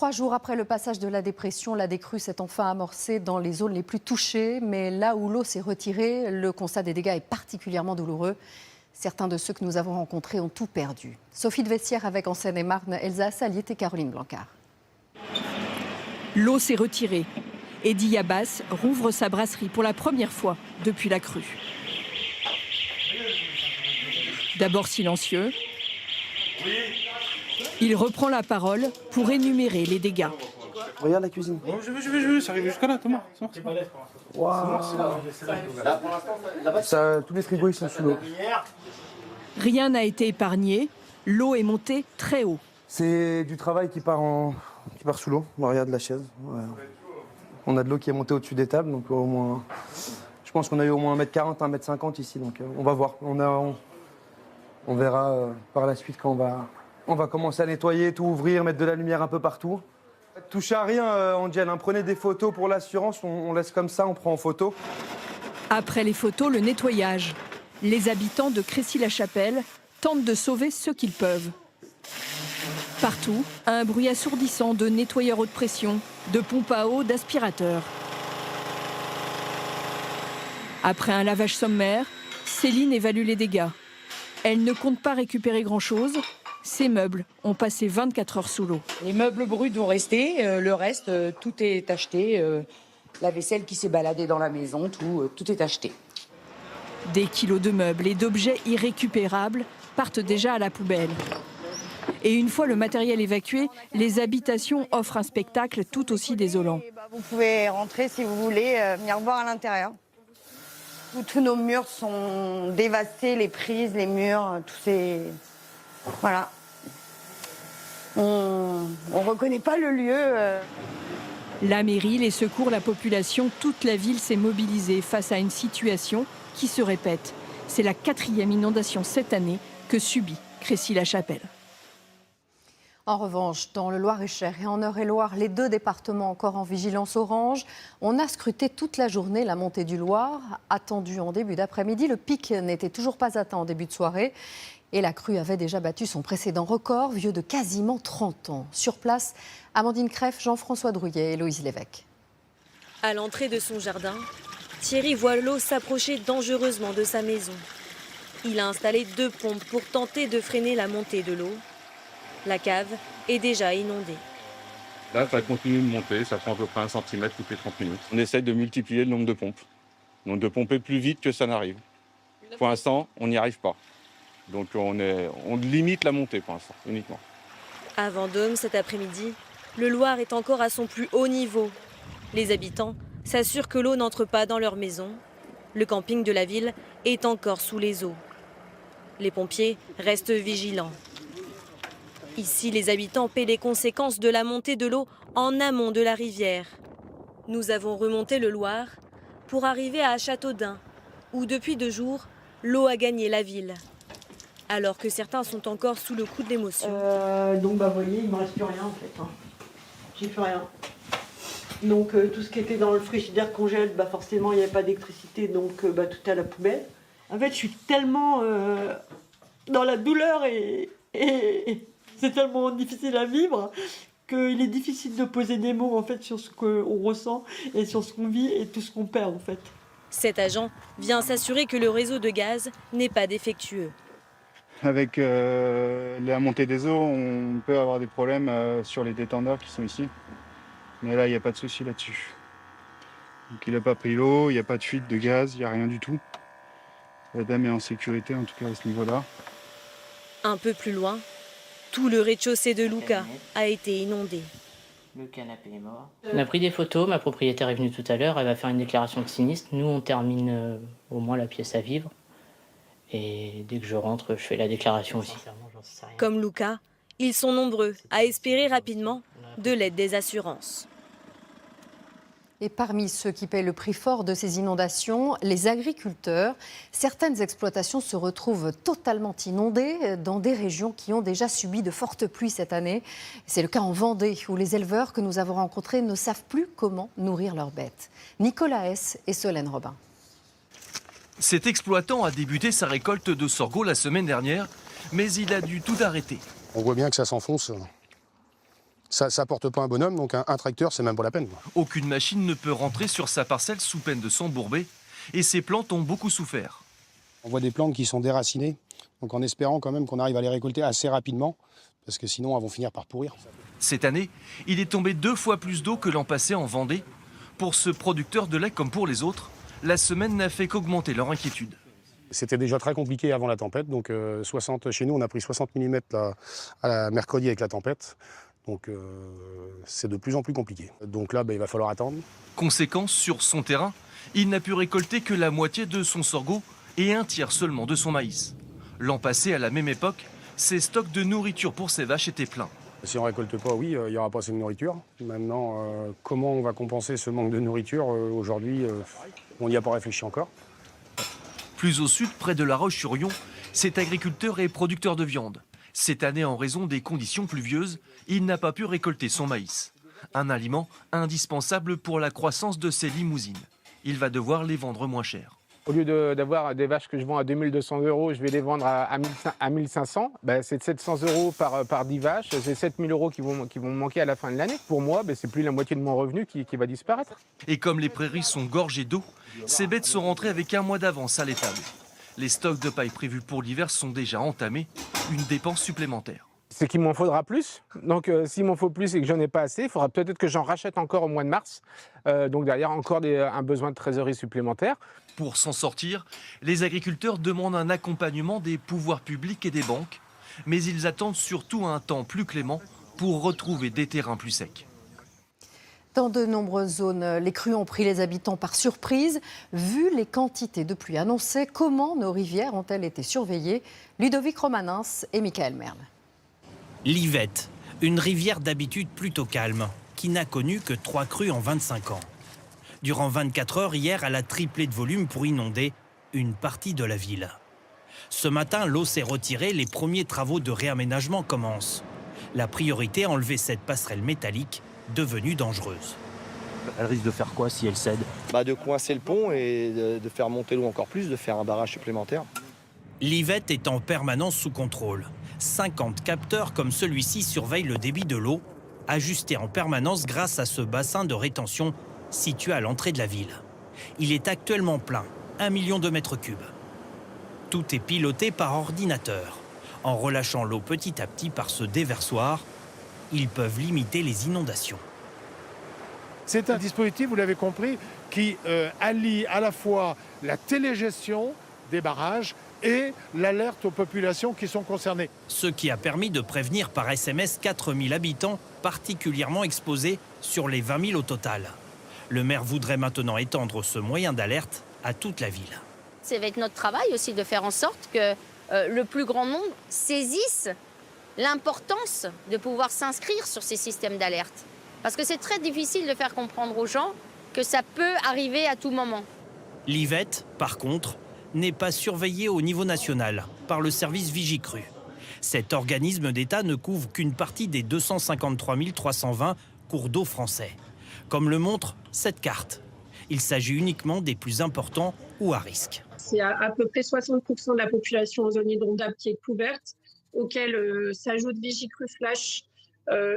3 jours après le passage de la dépression, la décrue s'est enfin amorcée dans les zones les plus touchées. Mais là où l'eau s'est retirée, le constat des dégâts est particulièrement douloureux. Certains de ceux que nous avons rencontrés ont tout perdu. Sophie de Vessières avec en Seine-et-Marne, Elsa Assaliet et Caroline Blancard. L'eau s'est retirée. Eddy Abbas rouvre sa brasserie pour la première fois depuis la crue. D'abord silencieux, il reprend la parole pour énumérer les dégâts. Regarde la cuisine. Oh, je veux, ça arrive jusqu'à là, Thomas. Wow. Tous les frigos ils sont sous l'eau. Rien n'a été épargné, l'eau est montée très haut. C'est du travail qui part sous l'eau. Regarde la chaise. Ouais. On a de l'eau qui est montée au-dessus des tables, donc au moins. Je pense qu'on a eu au moins 1m40, 1m50 ici, donc on va voir. On verra par la suite quand on va commencer à nettoyer, tout ouvrir, mettre de la lumière un peu partout. Touchez à rien, Angel, hein. Prenez des photos pour l'assurance, on laisse comme ça, on prend en photo. Après les photos, le nettoyage. Les habitants de Crécy-la-Chapelle tentent de sauver ce qu'ils peuvent. Partout, un bruit assourdissant de nettoyeurs haute pression, de pompes à eau, d'aspirateurs. Après un lavage sommaire, Céline évalue les dégâts. Elle ne compte pas récupérer grand-chose. Ces meubles ont passé 24 heures sous l'eau. Les meubles bruts vont rester, le reste, tout est acheté. La vaisselle qui s'est baladée dans la maison, tout est acheté. Des kilos de meubles et d'objets irrécupérables partent déjà à la poubelle. Et une fois le matériel évacué, les habitations offrent un spectacle tout aussi désolant. Vous pouvez rentrer si vous voulez, venir voir à l'intérieur. Tous nos murs sont dévastés, les prises, les murs, tout c'est... Voilà. On reconnaît pas le lieu. La mairie, les secours, la population, toute la ville s'est mobilisée face à une situation qui se répète. C'est la 4e inondation cette année que subit Crécy-la-Chapelle. En revanche, dans le Loir-et-Cher et en Eure-et-Loir, les 2 départements encore en vigilance orange, on a scruté toute la journée la montée du Loir, attendue en début d'après-midi. Le pic n'était toujours pas atteint en début de soirée. Et la crue avait déjà battu son précédent record, vieux de quasiment 30 ans. Sur place, Amandine Creffe, Jean-François Drouillet et Héloïse Lévesque. À l'entrée de son jardin, Thierry voit l'eau s'approcher dangereusement de sa maison. Il a installé 2 pompes pour tenter de freiner la montée de l'eau. La cave est déjà inondée. Là, ça continue de monter, ça prend à peu près 1 cm toutes les 30 minutes. On essaye de multiplier le nombre de pompes, donc de pomper plus vite que ça n'arrive. Pour l'instant, on n'y arrive pas. Donc on limite la montée pour l'instant, uniquement. À Vendôme, cet après-midi, le Loir est encore à son plus haut niveau. Les habitants s'assurent que l'eau n'entre pas dans leur maison. Le camping de la ville est encore sous les eaux. Les pompiers restent vigilants. Ici, les habitants paient les conséquences de la montée de l'eau en amont de la rivière. Nous avons remonté le Loir pour arriver à Châteaudun, où depuis 2 jours, l'eau a gagné la ville. Alors que certains sont encore sous le coup de l'émotion. Donc vous voyez, il ne me reste plus rien en fait. J'ai plus rien. Donc tout ce qui était dans le frigidaire congèle, forcément il n'y avait pas d'électricité, donc tout est à la poubelle. En fait je suis tellement dans la douleur et c'est tellement difficile à vivre qu'il est difficile de poser des mots en fait sur ce qu'on ressent et sur ce qu'on vit et tout ce qu'on perd en fait. Cet agent vient s'assurer que le réseau de gaz n'est pas défectueux. Avec la montée des eaux, on peut avoir des problèmes sur les détendeurs qui sont ici. Mais là, il n'y a pas de souci là-dessus. Donc il n'a pas pris l'eau, il n'y a pas de fuite de gaz, il n'y a rien du tout. La dame est en sécurité, en tout cas à ce niveau-là. Un peu plus loin, tout le rez-de-chaussée de Luca a été inondé. Le canapé est mort. On a pris des photos, ma propriétaire est venue tout à l'heure, elle va faire une déclaration de sinistre. Nous, on termine au moins la pièce à vivre. Et dès que je rentre, je fais la déclaration aussi. Comme Luca, ils sont nombreux à espérer rapidement de l'aide des assurances. Et parmi ceux qui paient le prix fort de ces inondations, les agriculteurs. Certaines exploitations se retrouvent totalement inondées dans des régions qui ont déjà subi de fortes pluies cette année. C'est le cas en Vendée, où les éleveurs que nous avons rencontrés ne savent plus comment nourrir leurs bêtes. Nicolas Hess et Solène Robin. Cet exploitant a débuté sa récolte de sorgho la semaine dernière, mais il a dû tout arrêter. On voit bien que ça s'enfonce Ça porte pas un bonhomme, donc un tracteur, c'est même pas la peine. Aucune machine ne peut rentrer sur sa parcelle sous peine de s'embourber et ces plantes ont beaucoup souffert. On voit des plantes qui sont déracinées, donc en espérant quand même qu'on arrive à les récolter assez rapidement, parce que sinon elles vont finir par pourrir. Cette année, il est tombé 2 fois plus d'eau que l'an passé en Vendée. Pour ce producteur de lait comme pour les autres, la semaine n'a fait qu'augmenter leur inquiétude. C'était déjà très compliqué avant la tempête, donc chez nous on a pris 60 mm à mercredi avec la tempête. Donc c'est de plus en plus compliqué. Donc là, il va falloir attendre. Conséquence, sur son terrain, il n'a pu récolter que la moitié de son sorgho et un tiers seulement de son maïs. L'an passé, à la même époque, ses stocks de nourriture pour ses vaches étaient pleins. Si on ne récolte pas, oui, il n'y aura pas assez de nourriture. Maintenant, comment on va compenser ce manque de nourriture aujourd'hui, on n'y a pas réfléchi encore. Plus au sud, près de La Roche-sur-Yon, cet agriculteur est producteur de viande. Cette année, en raison des conditions pluvieuses, il n'a pas pu récolter son maïs. Un aliment indispensable pour la croissance de ses limousines. Il va devoir les vendre moins cher. Au lieu d'avoir des vaches que je vends à 2200 €, je vais les vendre à 1500. C'est 700 € par 10 vaches. C'est 7000 € qui vont me manquer à la fin de l'année. Pour moi, c'est plus la moitié de mon revenu qui va disparaître. Et comme les prairies sont gorgées d'eau, ces bêtes sont rentrées avec un mois d'avance à l'étable. Les stocks de paille prévus pour l'hiver sont déjà entamés, une dépense supplémentaire. C'est qu'il m'en faudra plus. Donc s'il m'en faut plus et que j'en ai pas assez, il faudra peut-être que j'en rachète encore au mois de mars. Donc derrière, encore un besoin de trésorerie supplémentaire. Pour s'en sortir, les agriculteurs demandent un accompagnement des pouvoirs publics et des banques, mais ils attendent surtout un temps plus clément pour retrouver des terrains plus secs. Dans de nombreuses zones, les crues ont pris les habitants par surprise. Vu les quantités de pluie annoncées, comment nos rivières ont-elles été surveillées? Ludovic Romanins et Michael Merle. L'Yvette, une rivière d'habitude plutôt calme, qui n'a connu que 3 crues en 25 ans. Durant 24 heures, hier, elle a triplé de volume pour inonder une partie de la ville. Ce matin, l'eau s'est retirée, les premiers travaux de réaménagement commencent. La priorité, enlever cette passerelle métallique devenue dangereuse. Elle risque de faire quoi si elle cède? De coincer le pont et de faire monter l'eau encore plus, de faire un barrage supplémentaire. L'Yvette est en permanence sous contrôle. 50 capteurs comme celui-ci surveillent le débit de l'eau, ajusté en permanence grâce à ce bassin de rétention situé à l'entrée de la ville. Il est actuellement plein, 1 million de mètres cubes. Tout est piloté par ordinateur. En relâchant l'eau petit à petit par ce déversoir, ils peuvent limiter les inondations. C'est un dispositif, vous l'avez compris, qui allie à la fois la télégestion des barrages et l'alerte aux populations qui sont concernées. Ce qui a permis de prévenir par SMS 4000 habitants particulièrement exposés sur les 20 000 au total. Le maire voudrait maintenant étendre ce moyen d'alerte à toute la ville. C'est avec notre travail aussi de faire en sorte que le plus grand nombre saisisse l'importance de pouvoir s'inscrire sur ces systèmes d'alerte. Parce que c'est très difficile de faire comprendre aux gens que ça peut arriver à tout moment. L'Yvette, par contre, n'est pas surveillée au niveau national par le service Vigicru. Cet organisme d'État ne couvre qu'une partie des 253 320 cours d'eau français. Comme le montre cette carte. Il s'agit uniquement des plus importants ou à risque. C'est à peu près 60% de la population en zone inondable qui est couverte, auquel s'ajoute Vigicru Flash,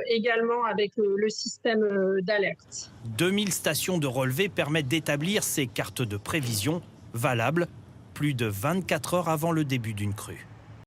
également avec le système d'alerte. 2000 stations de relevé permettent d'établir ces cartes de prévision valables plus de 24 heures avant le début d'une crue.